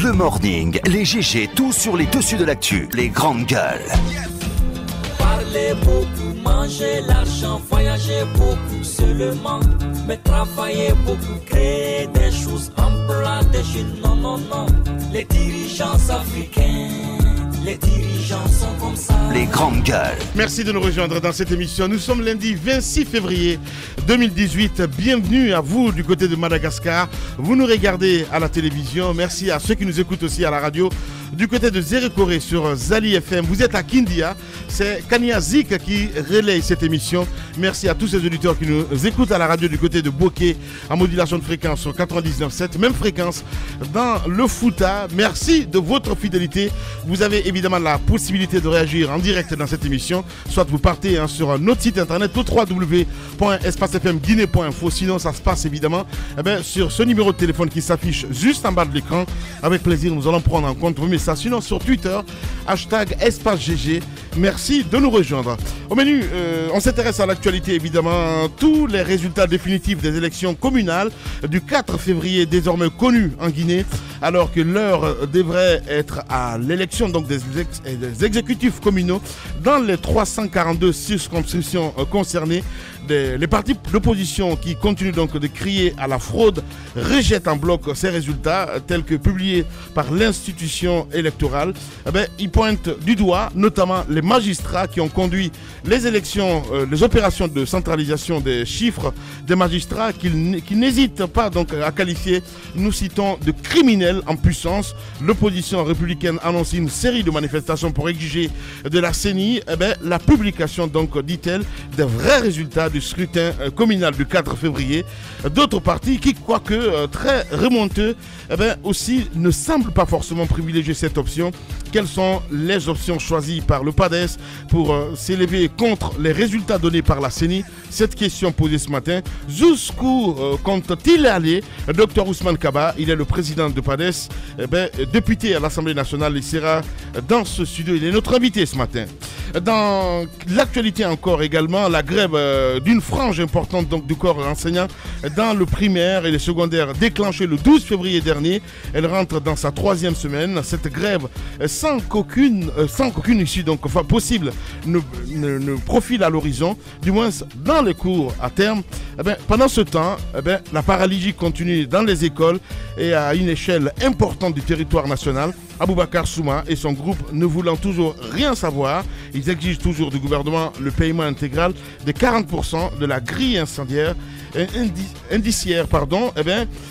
Le morning, les GG, tout sur les dessus de l'actu, les grandes gueules. Parler beaucoup, manger l'argent, voyager beaucoup seulement, mais travailler beaucoup, créer des choses, emploi des jeunes, non, non, non. Les dirigeants africains, les dirigeants sont comme ça. Les grandes gueules. Merci de nous rejoindre dans cette émission. Nous sommes lundi 26 février 2018. Bienvenue à vous du côté de Madagascar. Vous nous regardez à la télévision. Merci à ceux qui nous écoutent aussi à la radio. Du côté de Zérekoré sur Zali FM, vous êtes à Kindia. C'est Kania Zik qui relaye cette émission. Merci à tous ces auditeurs qui nous écoutent à la radio du côté de Bokeh en modulation de fréquence sur 99.7, même fréquence dans le Fouta. Merci de votre fidélité. Vous avez évidemment la possibilité de réagir en direct dans cette émission. Soit vous partez sur notre site internet www.espacefmguinée.info. Sinon, ça se passe évidemment sur ce numéro de téléphone qui s'affiche juste en bas de l'écran. Avec plaisir, nous allons prendre en compte vos messages. Sinon, sur Twitter, hashtag EspaceGG. Merci de nous rejoindre. Au menu, on s'intéresse à l'actualité évidemment. Tous les résultats définitifs des élections communales du 4 février désormais connus en Guinée, alors que l'heure devrait être à l'élection donc des exécutifs communaux dans les 342 circonscriptions concernées. Les partis d'opposition qui continuent donc de crier à la fraude rejettent en bloc ces résultats tels que publiés par l'institution électorale. Ils pointent du doigt notamment les magistrats qui ont conduit les élections, les opérations de centralisation des chiffres des magistrats qui n'hésitent pas donc à qualifier, nous citons, de criminels en puissance. L'opposition républicaine annonce une série de manifestations pour exiger de la CENI la publication, donc dit-elle, des vrais résultats du scrutin communal du 4 février. D'autres partis qui, quoique très remonteux, aussi ne semblent pas forcément privilégier cette option. Quelles sont les options choisies par le PADES pour s'élever contre les résultats donnés par la CENI? Cette question posée ce matin. Jusqu'où compte-t-il aller? Dr Ousmane Kaba, il est le président de PADES, député à l'Assemblée nationale. Il sera dans ce studio. Il est notre invité ce matin. Dans l'actualité encore également, la grève d'une frange importante donc, du corps enseignant dans le primaire et le secondaire déclenchée le 12 février dernier. Elle rentre dans sa 3e semaine. Cette grève sans qu'aucune issue donc, possible ne profile à l'horizon, du moins dans les cours à terme. Pendant ce temps, la paralysie continue dans les écoles et à une échelle importante du territoire national. Aboubacar Souma et son groupe ne voulant toujours rien savoir, ils exigent toujours du gouvernement le paiement intégral de 40% de la grille indiciaire.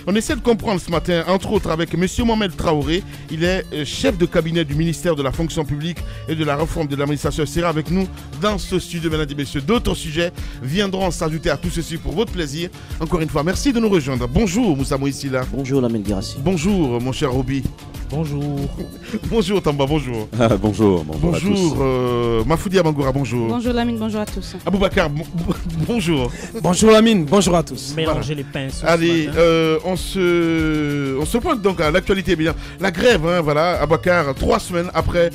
On essaie de comprendre ce matin, entre autres avec M. Mohamed Traoré. Il est chef de cabinet du ministère de la fonction publique et de la réforme de l'administration. Il sera avec nous dans ce studio, mesdames et messieurs. D'autres sujets viendront s'ajouter à tout ceci pour votre plaisir. Encore une fois, merci de nous rejoindre. Bonjour Moussa Moïsila. Bonjour Lamine Girassi. Bonjour mon cher Roby. Bonjour. Bonjour Tamba, bonjour. Bonjour. Bonjour Mafoudi Amangoura, bonjour. Bonjour Lamine, bonjour à tous. Aboubacar, bonjour. Bonjour Lamine, bonjour à tous. Mélanger les pinceaux. Allez, on se pointe donc à l'actualité. Bien, la grève, Aboubacar, 3 semaines après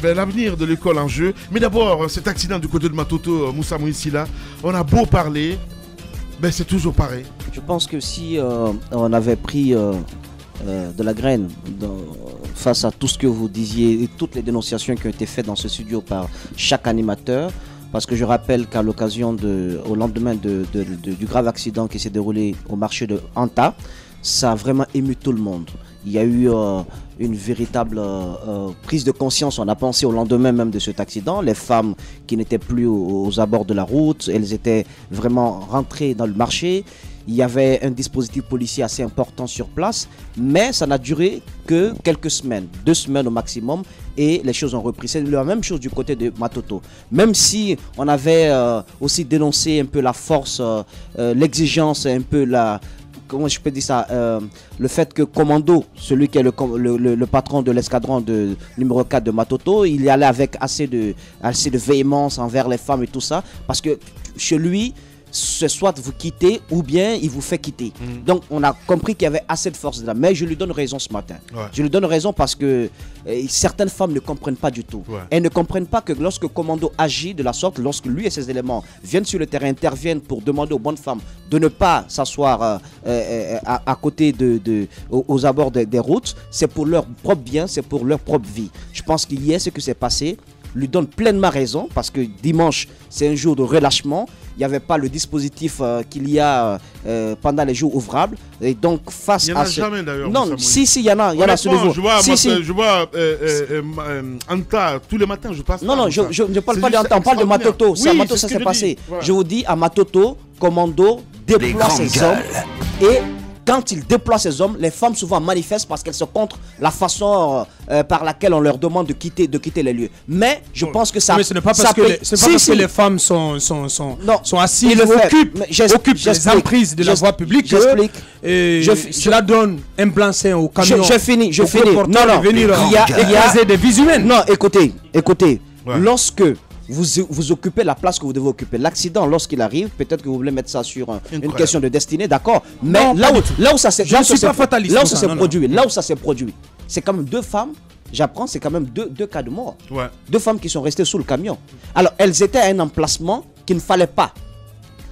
l'avenir de l'école en jeu. Mais d'abord, cet accident du côté de Matoto, Moussa Moïsila, on a beau parler, c'est toujours pareil. Je pense que si on avait pris de la graine face à tout ce que vous disiez et toutes les dénonciations qui ont été faites dans ce studio par chaque animateur, parce que je rappelle qu'à l'occasion au lendemain du grave accident qui s'est déroulé au marché de Anta, ça a vraiment ému tout le monde. Il y a eu une véritable prise de conscience. On a pensé au lendemain même de cet accident. Les femmes qui n'étaient plus aux abords de la route, elles étaient vraiment rentrées dans le marché. Il y avait un dispositif policier assez important sur place, mais ça n'a duré que quelques semaines, 2 semaines au maximum, et les choses ont repris. C'est la même chose du côté de Matoto. Même si on avait aussi dénoncé un peu la force, l'exigence, un peu comment je peux dire ça, le fait que Commando, celui qui est le patron de l'escadron numéro 4 de Matoto, il y allait avec assez de véhémence envers les femmes et tout ça, parce que chez lui, c'est soit vous quittez ou bien il vous fait quitter. Donc on a compris qu'il y avait assez de force là. Mais je lui donne raison ce matin. Je lui donne raison parce que certaines femmes ne comprennent pas du tout. Elles ne comprennent pas que lorsque Commando agit de la sorte, lorsque lui et ses éléments viennent sur le terrain, interviennent pour demander aux bonnes femmes de ne pas s'asseoir à côté aux abords des routes, c'est pour leur propre bien, c'est pour leur propre vie. Je pense qu'il y a ce qui s'est passé. Lui donne pleinement raison parce que dimanche c'est un jour de relâchement. Il n'y avait pas le dispositif qu'il y a pendant les jours ouvrables et donc face à ce... jamais d'ailleurs. Non, si il y en a sur le jour. Je vois Anta tous les matins je passe. Non, je ne parle pas d'Anta, on parle de Matoto. C'est à Matoto ça s'est passé. Je vous dis à Matoto, Commando déploie ses hommes et quand il déploie ses hommes, les femmes souvent manifestent parce qu'elles sont contre la façon par laquelle on leur demande de quitter les lieux. Mais je pense que ça... Mais ce n'est pas parce que les femmes sont assises, occupent les emprises de la voie publique que cela donne un blanc-seing au camion. Je finis. Non, il y a des vies humaines. Non, écoutez. Lorsque vous occupez la place que vous devez occuper. L'accident, lorsqu'il arrive, peut-être que vous voulez mettre ça sur une question de destinée, d'accord. Mais non, là où ça s'est produit, c'est quand même deux femmes. J'apprends, c'est quand même deux cas de mort. Deux femmes qui sont restées sous le camion. Alors, elles étaient à un emplacement qu'il ne fallait pas.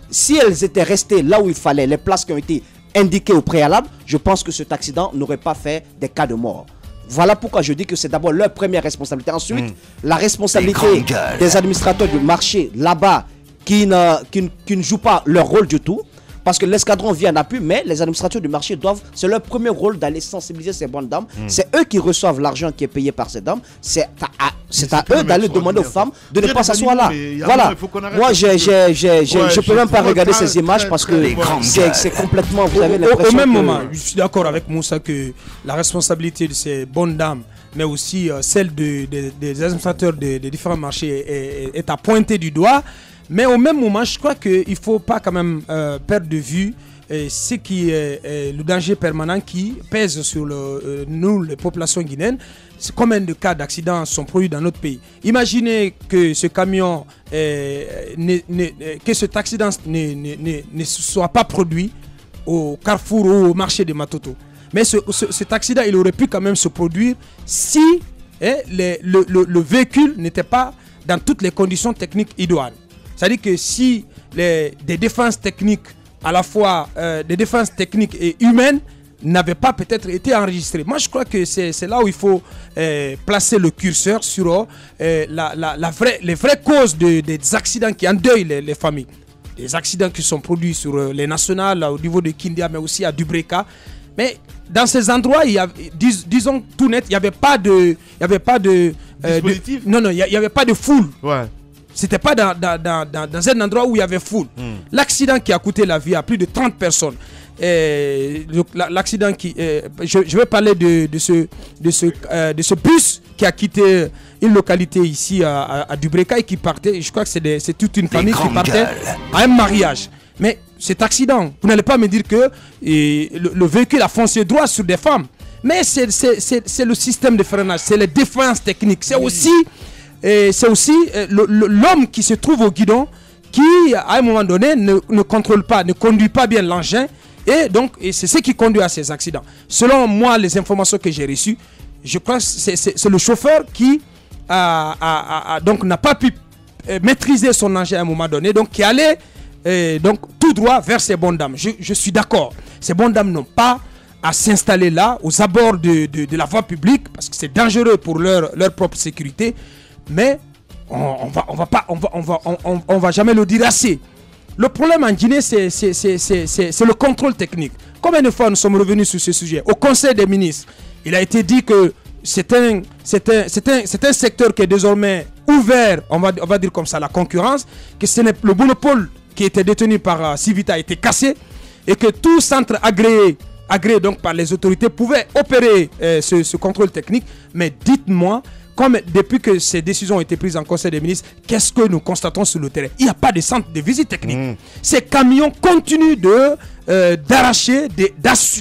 Si elles étaient restées là où il fallait, les places qui ont été indiquées au préalable, je pense que cet accident n'aurait pas fait des cas de mort. Voilà pourquoi je dis que c'est d'abord leur première responsabilité. Ensuite, la responsabilité des administrateurs du marché là-bas qui ne jouent pas leur rôle du tout. Parce que l'escadron vient en appui, mais les administrateurs du marché c'est leur premier rôle d'aller sensibiliser ces bonnes dames. C'est eux qui reçoivent l'argent qui est payé par ces dames. C'est à eux d'aller demander aux femmes de ne pas s'asseoir là. Voilà. Moi, je peux même pas regarder ces images parce que c'est complètement... Vous avez au même moment, je suis d'accord avec Moussa que la responsabilité de ces bonnes dames, mais aussi celle des administrateurs des différents marchés est à pointer du doigt. Mais au même moment, je crois qu'il ne faut pas quand même perdre de vue ce qui est le danger permanent qui pèse sur nous, les populations guinéennes. Combien de cas d'accidents sont produits dans notre pays? Imaginez que ce camion, que cet accident ne soit pas produit au carrefour ou au marché de Matoto. Mais cet accident, il aurait pu quand même se produire si le véhicule n'était pas dans toutes les conditions techniques idoines. C'est-à-dire que si des défenses techniques, à la fois des défenses techniques et humaines, n'avaient pas peut-être été enregistrées. Moi, je crois que c'est là où il faut placer le curseur sur les vraies causes des accidents qui endeuillent les familles. Des accidents qui sont produits sur les nationales, au niveau de Kindia, mais aussi à Dubreka. Mais dans ces endroits, disons tout net, il n'y avait pas de... dispositif. Non, il n'y avait pas de foule. C'était pas dans un endroit où il y avait foule. L'accident qui a coûté la vie à plus de 30 personnes. L'accident qui... je vais parler de ce bus qui a quitté une localité ici à Dubreka et qui partait, je crois que c'est toute une famille qui partait à un mariage. Mais cet accident, vous n'allez pas me dire que le véhicule a foncé droit sur des femmes. Mais c'est le système de freinage, c'est les défenses techniques. C'est aussi... c'est aussi l'homme qui se trouve au guidon qui, à un moment donné, ne contrôle pas, ne conduit pas bien l'engin. Et c'est ce qui conduit à ces accidents. Selon moi, les informations que j'ai reçues, je crois que c'est le chauffeur qui donc n'a pas pu maîtriser son engin à un moment donné, donc qui allait donc tout droit vers ces bonnes dames. Je suis d'accord. Ces bonnes dames n'ont pas à s'installer là, aux abords de la voie publique, parce que c'est dangereux pour leur propre sécurité. Mais on va jamais le dire assez. Le problème en Guinée, c'est le contrôle technique. Combien de fois nous sommes revenus sur ce sujet? Au Conseil des ministres, il a été dit que c'est un secteur qui est désormais ouvert, on va dire comme ça, à la concurrence, que le monopole qui était détenu par Civita a été cassé et que tout centre agréé donc par les autorités pouvait opérer ce contrôle technique. Mais dites-moi, depuis que ces décisions ont été prises en Conseil des ministres, qu'est-ce que nous constatons sur le terrain? Il n'y a pas de centre de visite technique. Ces camions continuent d'arracher,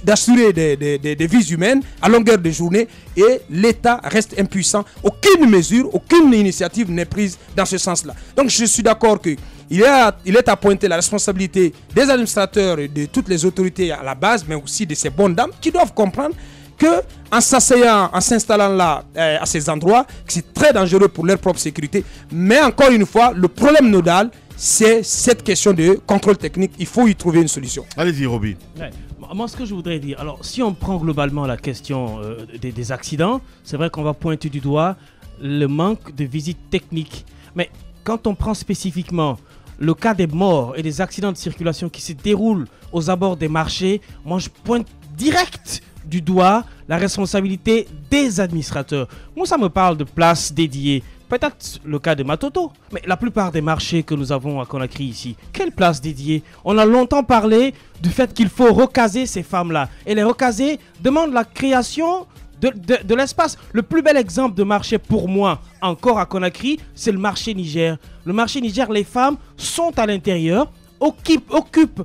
d'assurer des vies humaines à longueur de journée et l'État reste impuissant. Aucune mesure, aucune initiative n'est prise dans ce sens-là. Donc je suis d'accord qu'il il est à pointer la responsabilité des administrateurs et de toutes les autorités à la base, mais aussi de ces bonnes dames qui doivent comprendre que en s'installant là, à ces endroits, c'est très dangereux pour leur propre sécurité. Mais encore une fois, le problème nodal, c'est cette question de contrôle technique. Il faut y trouver une solution. Allez-y, Roby. Ouais. Moi, ce que je voudrais dire, alors si on prend globalement la question des accidents, c'est vrai qu'on va pointer du doigt le manque de visite technique. Mais quand on prend spécifiquement le cas des morts et des accidents de circulation qui se déroulent aux abords des marchés, moi je pointe direct du doigt la responsabilité des administrateurs. Moi, ça me parle de places dédiées. Peut-être le cas de Matoto, mais la plupart des marchés que nous avons à Conakry ici, quelle place dédiée? On a longtemps parlé du fait qu'il faut recaser ces femmes-là. Et les recaser demande la création de l'espace. Le plus bel exemple de marché pour moi, encore à Conakry, c'est le marché Niger. Le marché Niger, les femmes sont à l'intérieur, occupent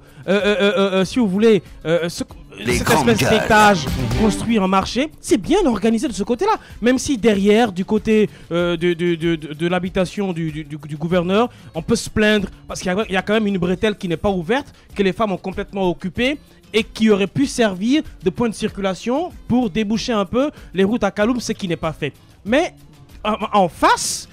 si vous voulez, cette espèce d'étage construit en marché. C'est bien organisé de ce côté-là. Même si derrière, du côté de l'habitation du gouverneur, on peut se plaindre parce qu'il y a quand même une bretelle qui n'est pas ouverte, que les femmes ont complètement occupée et qui aurait pu servir de point de circulation pour déboucher un peu les routes à Kaloum, ce qui n'est pas fait. Mais en face,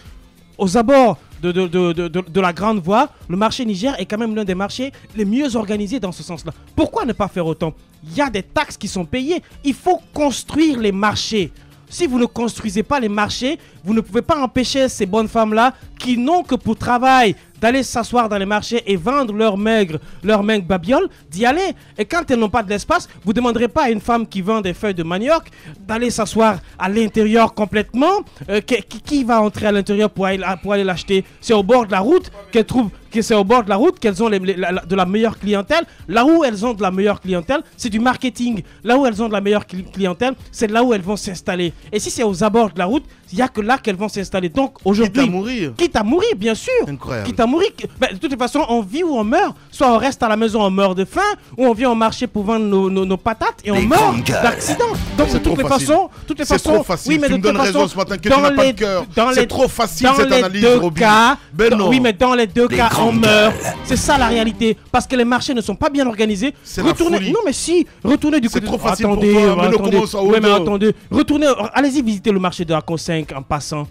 aux abords de la grande voie, le marché Niger est quand même l'un des marchés les mieux organisés dans ce sens-là. Pourquoi ne pas faire autant? Il y a des taxes qui sont payées. Il faut construire les marchés. Si vous ne construisez pas les marchés, vous ne pouvez pas empêcher ces bonnes femmes-là qui n'ont que pour travail d'aller s'asseoir dans les marchés et vendre leur maigre babiole, d'y aller. Et quand elles n'ont pas de l'espace, vous ne demanderez pas à une femme qui vend des feuilles de manioc d'aller s'asseoir à l'intérieur complètement. Qui va entrer à l'intérieur pour aller l'acheter? C'est au bord de la route qu'elles trouvent que c'est au bord de la route qu'elles ont de la meilleure clientèle. Là où elles ont de la meilleure clientèle, c'est du marketing. Là où elles ont de la meilleure clientèle, c'est là où elles vont s'installer. Et si c'est aux abords de la route, il n'y a que là qu'elles vont s'installer. Donc aujourd'hui, quitte à mourir. Quitte à mourir, bien sûr. Incroyable. Quitte à mourir. De toute façon, on vit ou on meurt. Soit on reste à la maison, on meurt de faim, ou on vient au marché pour vendre nos patates et on meurt d'accident. Donc de toutes les façons, c'est trop facile. Oui, mais tu de me donnes toute raison façon, ce matin que tu n'as pas de cœur. C'est trop facile cette analyse, Roby. Oui, mais dans les deux cas, on meurt. C'est ça la réalité. Parce que les marchés ne sont pas bien organisés. Retournez. Non, mais si. Retournez du côté. C'est trop facile pour toi. Attendez. Retournez. Allez-y visiter le marché de Aco 5 en passant.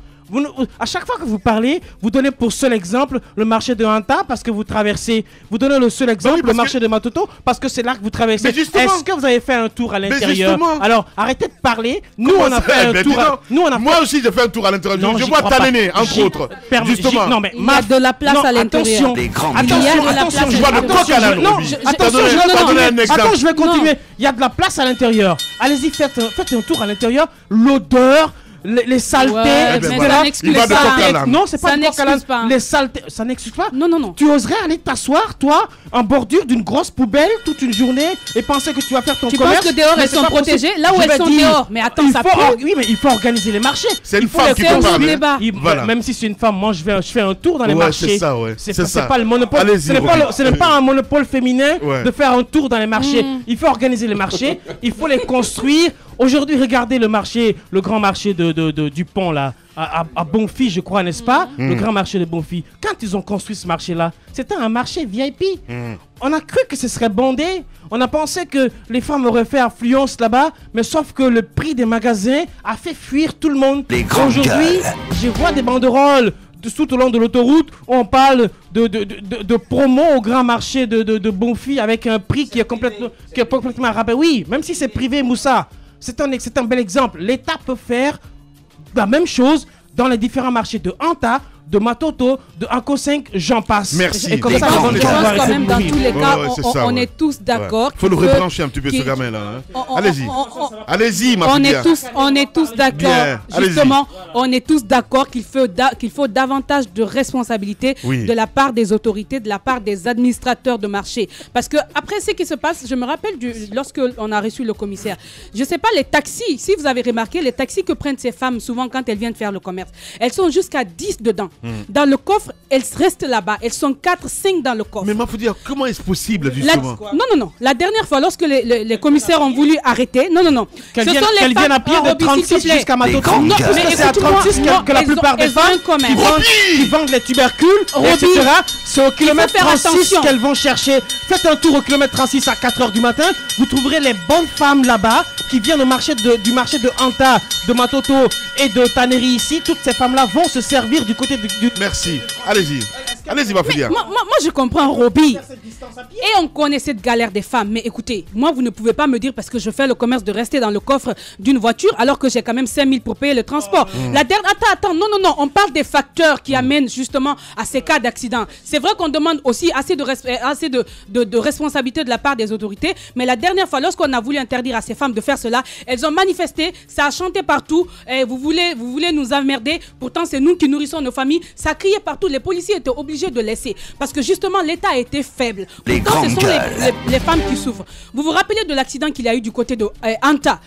À chaque fois que vous parlez, vous donnez pour seul exemple le marché de Hanta parce que vous traversez. Vous donnez le seul exemple, le marché de Matoto, parce que c'est là que vous traversez. Est-ce que vous avez fait un tour à l'intérieur? Alors, arrêtez de parler. Nous, on a fait un tour. Moi aussi, j'ai fait un tour à l'intérieur. Je vois Taléné, entre autres. Justement. Non, mais il y a de la place à l'intérieur. Attention, je vois de quoi qu'elle a. Non, attends, je vais continuer. Il y a de la place à l'intérieur. Allez-y, faites un tour à l'intérieur. L'odeur. Les saletés, etc. Non, c'est pas les saletés. Ça n'excuse pas. Non. Tu oserais aller t'asseoir, toi, en bordure d'une grosse poubelle toute une journée et penser que tu vas faire ton commerce. Tu penses que dehors elles sont protégées? Là où elles sont dehors. Mais attends, ça pue. Oui, mais il faut organiser les marchés. C'est une femme qui peut parler. Même si c'est une femme, moi je fais un tour dans les marchés. C'est ça, ouais. C'est pas le monopole. Ce n'est pas un monopole féminin de faire un tour dans les marchés. Il faut organiser les marchés. Il faut les construire. Aujourd'hui, regardez le marché, le grand marché du pont là, à Bonfils, je crois, n'est-ce pas? Le grand marché de Bonfils. Quand ils ont construit ce marché-là, c'était un marché VIP. On a cru que ce serait bondé. On a pensé que les femmes auraient fait affluence là-bas, mais sauf que le prix des magasins a fait fuir tout le monde. Aujourd'hui, je vois des banderoles tout au long de l'autoroute où on parle de promo au grand marché de Bonfils avec un prix qui est complètement rappelé. Oui, même si c'est privé, Moussa. C'est un bel exemple. L'État peut faire la même chose dans les différents marchés de Hanta, de Matoto, de Aco 5, j'en passe. Merci. Et comme ça, quand même, dans tous les cas, on est tous d'accord. Il faut le rebrancher un petit peu, ce gamin-là. Allez-y. Allez-y, ma fille. On est tous d'accord. Justement, on est tous d'accord qu'il faut davantage de responsabilité de la part des autorités, de la part des administrateurs de marché. Parce que après ce qui se passe, je me rappelle lorsque on a reçu le commissaire. Je sais pas, les taxis, si vous avez remarqué, les taxis que prennent ces femmes, souvent quand elles viennent faire le commerce, elles sont jusqu'à 10 dedans. Dans le coffre, elles restent là-bas. Elles sont 4, 5 dans le coffre. Mais il faut dire, comment est-ce possible, justement? Non. La dernière fois, lorsque les commissaires ont voulu arrêter, non. Qu'elles viennent à pied de 36 jusqu'à Matoto. Non, mais c'est à 36 que la plupart des femmes qui vendent les tubercules, etc. C'est au kilomètre 36 qu'elles vont chercher. Faites un tour au kilomètre 36 à 4h du matin. Vous trouverez les bonnes femmes là-bas qui viennent au marché du marché de Anta, de Matoto et de Taneri ici. Toutes ces femmes-là vont se servir du côté du... Merci. Allez-y. Allez-y, ma fille. Moi, je comprends Roby. Et on connaît cette galère des femmes. Mais écoutez, moi, vous ne pouvez pas me dire, parce que je fais le commerce, de rester dans le coffre d'une voiture alors que j'ai quand même 5 000 pour payer le transport. Attends. Non. On parle des facteurs qui amènent justement à ces cas d'accident. C'est vrai qu'on demande aussi assez de responsabilité de la part des autorités. Mais la dernière fois, lorsqu'on a voulu interdire à ces femmes de faire cela, elles ont manifesté, ça a chanté partout. Et vous voulez nous emmerder. Pourtant, c'est nous qui nourrissons nos familles. Ça criait partout. Les policiers étaient obligés de laisser. Parce que justement, l'État a été faible. Pourtant, ce sont les femmes qui souffrent. Vous vous rappelez de l'accident qu'il y a eu du côté de Anta,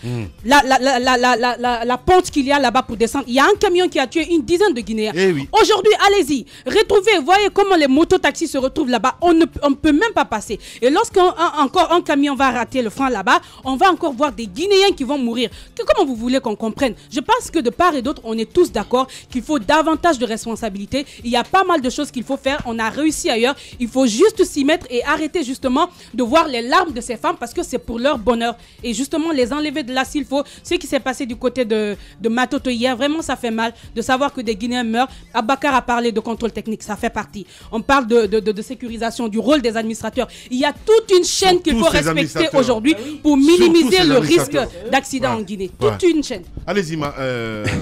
la pente qu'il y a là-bas pour descendre. Il y a un camion qui a tué une dizaine de Guinéens. Oui. Aujourd'hui, allez-y, retrouvez, voyez comment les mototaxis se retrouvent là-bas. On ne peut même pas passer. Et lorsqu'encore un camion va rater le frein là-bas, on va encore voir des Guinéens qui vont mourir. Comment vous voulez qu'on comprenne? Je pense que de part et d'autre, on est tous d'accord qu'il faut davantage de responsabilité. Il y a pas mal de choses qu'il faut faire. On a réussi ailleurs. Il faut juste s'y mettre et arrêter justement de voir les larmes de ces femmes parce que c'est pour leur bonheur. Et justement, les enlever de là s'il faut. Ce qui s'est passé du côté de Matoto hier, vraiment ça fait mal de savoir que des Guinéens meurent. Abakar a parlé de contrôle technique, ça fait partie. On parle de sécurisation, du rôle des administrateurs. Il y a toute une chaîne qu'il faut respecter aujourd'hui pour minimiser le risque d'accident en Guinée. Toute une chaîne. Allez-y,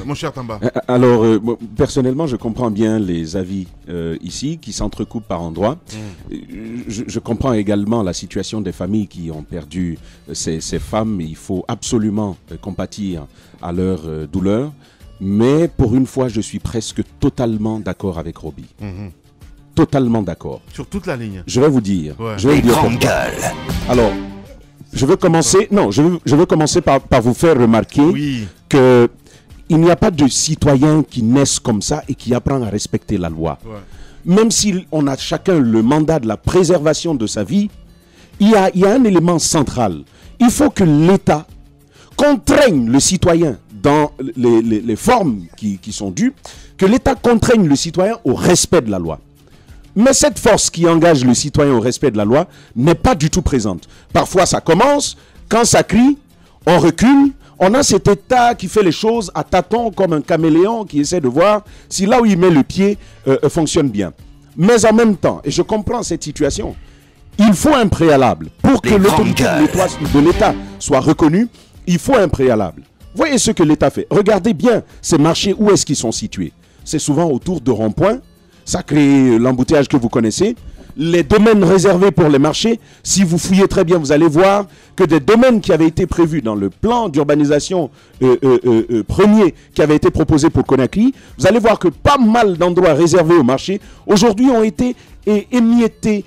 mon cher Tamba. Alors, personnellement, je comprends bien les avis ici qui s'entrecoupent par endroits. Je comprends également la situation des familles qui ont perdu ces femmes. Il faut absolument compatir à leur douleur. Mais pour une fois, je suis presque totalement d'accord avec Roby. Totalement d'accord. Sur toute la ligne. Je vais vous dire. Je vais vous dire pourquoi. Alors, je veux commencer. Non, je veux commencer par vous faire remarquer que il n'y a pas de citoyens qui naissent comme ça et qui apprennent à respecter la loi. Même si on a chacun le mandat de la préservation de sa vie, il y a un élément central. Il faut que l'État contraigne le citoyen dans les formes qui sont dues, que l'État contraigne le citoyen au respect de la loi. Mais cette force qui engage le citoyen au respect de la loi n'est pas du tout présente. Parfois ça commence, quand ça crie, on recule, on a cet État qui fait les choses à tâtons comme un caméléon qui essaie de voir si là où il met le pied fonctionne bien. Mais en même temps, et je comprends cette situation, il faut un préalable. Pour que l'autorité de l'État soit reconnue, il faut un préalable. Voyez ce que l'État fait. Regardez bien ces marchés, où est-ce qu'ils sont situés. C'est souvent autour de ronds-points. Ça crée l'embouteillage que vous connaissez. Les domaines réservés pour les marchés, si vous fouillez très bien, vous allez voir que des domaines qui avaient été prévus dans le plan d'urbanisation premier qui avait été proposé pour Conakry, vous allez voir que pas mal d'endroits réservés au marché, aujourd'hui ont été émiettés.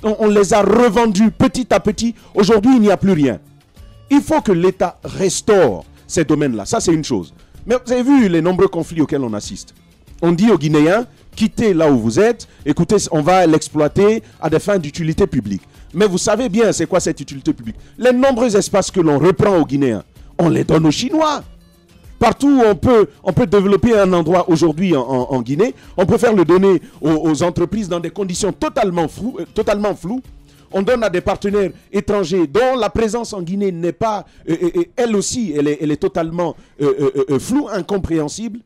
On les a revendus petit à petit. Aujourd'hui, il n'y a plus rien. Il faut que l'État restaure ces domaines-là. Ça, c'est une chose. Mais vous avez vu les nombreux conflits auxquels on assiste. On dit aux Guinéens, quittez là où vous êtes, écoutez, on va l'exploiter à des fins d'utilité publique. Mais vous savez bien c'est quoi cette utilité publique. Les nombreux espaces que l'on reprend aux Guinéens, on les donne aux Chinois. Partout où on peut développer un endroit aujourd'hui en Guinée, on préfère le donner aux entreprises dans des conditions totalement floues. On donne à des partenaires étrangers dont la présence en Guinée n'est pas, elle aussi, elle est totalement floue, incompréhensible.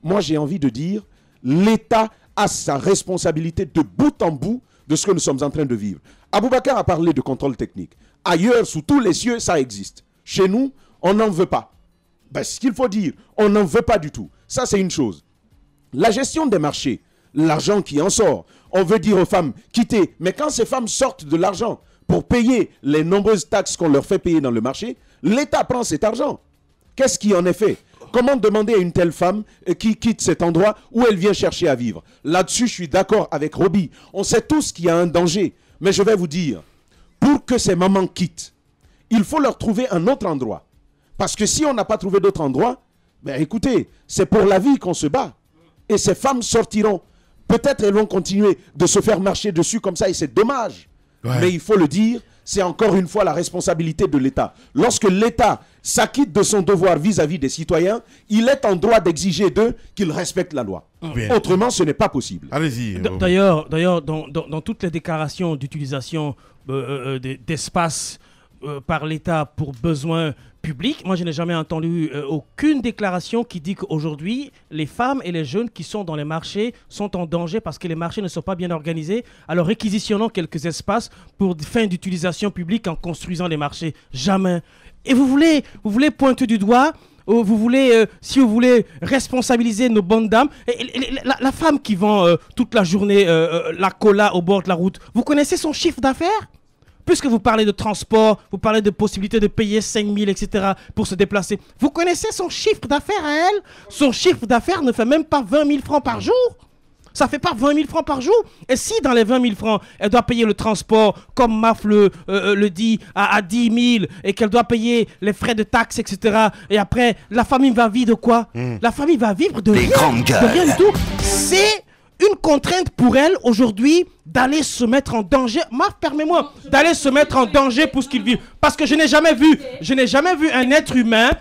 Moi, j'ai envie de dire, l'État a sa responsabilité de bout en bout de ce que nous sommes en train de vivre. Aboubacar a parlé de contrôle technique. Ailleurs, sous tous les cieux, ça existe. Chez nous, on n'en veut pas. Ben, ce qu'il faut dire, on n'en veut pas du tout. Ça, c'est une chose. La gestion des marchés, l'argent qui en sort, on veut dire aux femmes, quittez. Mais quand ces femmes sortent de l'argent pour payer les nombreuses taxes qu'on leur fait payer dans le marché, l'État prend cet argent. Qu'est-ce qui en est fait? Comment demander à une telle femme qui quitte cet endroit où elle vient chercher à vivre? Là-dessus, je suis d'accord avec Roby. On sait tous qu'il y a un danger. Mais je vais vous dire, pour que ces mamans quittent, il faut leur trouver un autre endroit. Parce que si on n'a pas trouvé d'autre endroit, ben écoutez, c'est pour la vie qu'on se bat. Et ces femmes sortiront. Peut-être elles vont continuer de se faire marcher dessus comme ça et c'est dommage. Ouais. Mais il faut le dire, c'est encore une fois la responsabilité de l'État. Lorsque l'État s'acquitte de son devoir vis-à-vis des citoyens, il est en droit d'exiger d'eux qu'ils respectent la loi. Bien. Autrement, ce n'est pas possible. Allez-y. D'ailleurs, dans toutes les déclarations d'utilisation d'espace par l'État pour besoins publics, moi je n'ai jamais entendu aucune déclaration qui dit qu'aujourd'hui les femmes et les jeunes qui sont dans les marchés sont en danger parce que les marchés ne sont pas bien organisés. Alors réquisitionnons quelques espaces pour des fins d'utilisation publique en construisant les marchés. Jamais. Et vous voulez pointer du doigt, vous voulez, si vous voulez responsabiliser nos bonnes dames, la femme qui vend toute la journée la cola au bord de la route, vous connaissez son chiffre d'affaires ? Puisque vous parlez de transport, vous parlez de possibilité de payer 5 000, etc. pour se déplacer. Vous connaissez son chiffre d'affaires à elle? Son chiffre d'affaires ne fait même pas 20 000 francs par jour. Ça ne fait pas 20 000 francs par jour. Et si dans les 20 000 francs, elle doit payer le transport, comme MAF le dit, à 10 000, et qu'elle doit payer les frais de taxes, etc. Et après, la famille va vivre de quoi? La famille va vivre de rien du tout. C'est une contrainte pour elle aujourd'hui d'aller se mettre en danger. Marc, permets-moi d'aller se mettre en danger pour ce qu'il vit. Parce que je n'ai jamais vu un être humain,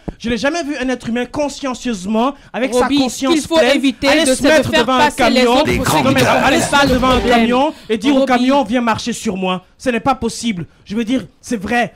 consciencieusement, avec sa conscience il faut pleine, éviter aller de se mettre devant un camion, aller se mettre devant un camion et dire au camion, viens marcher sur moi. Ce n'est pas possible. Je veux dire, c'est vrai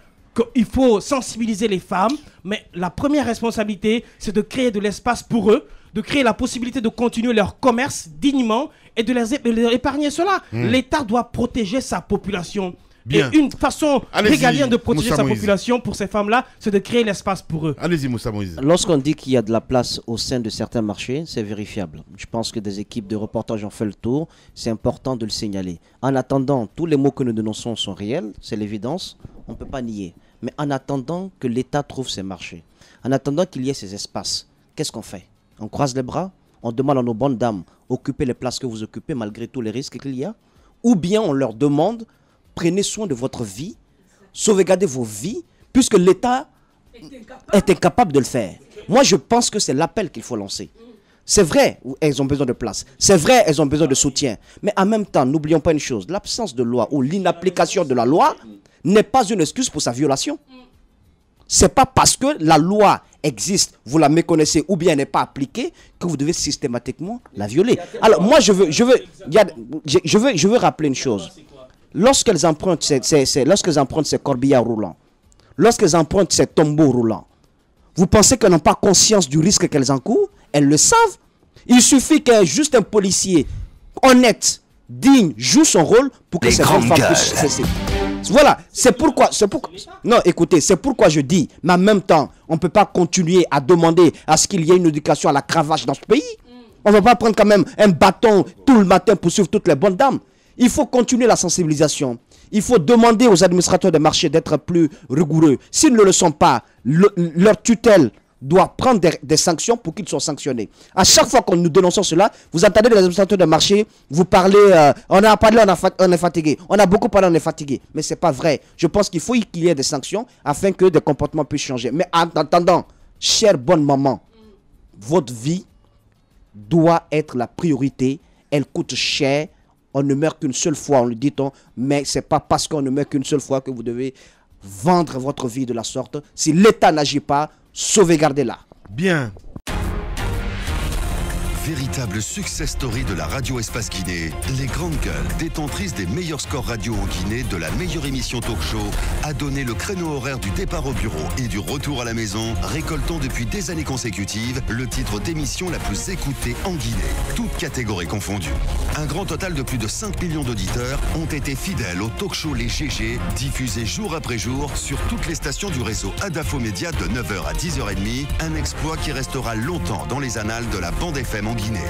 qu'il faut sensibiliser les femmes, mais la première responsabilité, c'est de créer de l'espace pour eux, de créer la possibilité de continuer leur commerce dignement et de leur épargner cela. L'État doit protéger sa population. Bien. Et une façon régalienne de protéger sa population pour ces femmes-là, c'est de créer l'espace pour eux. Allez-y, Moussa Moïse. Lorsqu'on dit qu'il y a de la place au sein de certains marchés, c'est vérifiable. Je pense que des équipes de reportage ont fait le tour. C'est important de le signaler. En attendant, tous les mots que nous dénonçons sont réels, c'est l'évidence. On ne peut pas nier. Mais en attendant que l'État trouve ses marchés, en attendant qu'il y ait ces espaces, qu'est-ce qu'on fait? On croise les bras, on demande à nos bonnes dames d'occuper les places que vous occupez malgré tous les risques qu'il y a, ou bien on leur demande, prenez soin de votre vie, sauvegardez vos vies, puisque l'État est incapable de le faire. Moi, je pense que c'est l'appel qu'il faut lancer. C'est vrai, elles ont besoin de place. C'est vrai, elles ont besoin de soutien. Mais en même temps, n'oublions pas une chose, l'absence de loi ou l'inapplication de la loi n'est pas une excuse pour sa violation. C'est pas parce que la loi existe, vous la méconnaissez ou bien n'est pas appliquée que vous devez systématiquement la violer. Alors moi je veux rappeler une chose. Lorsqu'elles empruntent ces corbillards roulants, lorsqu'elles empruntent ces tombeaux roulants, vous pensez qu'elles n'ont pas conscience du risque qu'elles encourent? Elles le savent. Il suffit qu'un policier honnête, digne, joue son rôle pour que ces femmes puissent cesser. Voilà, c'est pourquoi, non, écoutez, c'est pourquoi je dis, mais en même temps, on ne peut pas continuer à demander à ce qu'il y ait une éducation à la cravache dans ce pays. On ne va pas prendre quand même un bâton tout le matin pour suivre toutes les bonnes dames. Il faut continuer la sensibilisation. Il faut demander aux administrateurs de marché d'être plus rigoureux. S'ils ne le sont pas, leur tutelle doit prendre des sanctions pour qu'ils soient sanctionnés. À chaque fois que nous dénonçons cela, vous entendez les administrateurs de marché, vous parlez, on a parlé, on est fatigué. On a beaucoup parlé, on est fatigué. Mais ce n'est pas vrai. Je pense qu'il faut qu'il y ait des sanctions afin que des comportements puissent changer. Mais en attendant, chère bonne maman, votre vie doit être la priorité. Elle coûte cher. On ne meurt qu'une seule fois, on le dit-on. Mais ce n'est pas parce qu'on ne meurt qu'une seule fois que vous devez vendre votre vie de la sorte. Si l'État n'agit pas, sauvegardez-la. Bien. Véritable success story de la radio Espace Guinée, les Grandes Gueules, détentrices des meilleurs scores radio en Guinée, de la meilleure émission talk show, a donné le créneau horaire du départ au bureau et du retour à la maison, récoltant depuis des années consécutives le titre d'émission la plus écoutée en Guinée, toutes catégories confondues. Un grand total de plus de 5 millions d'auditeurs ont été fidèles au talk show Les GG, diffusé jour après jour sur toutes les stations du réseau Adafo Média de 9h à 10h30, un exploit qui restera longtemps dans les annales de la bande FM en Guinée.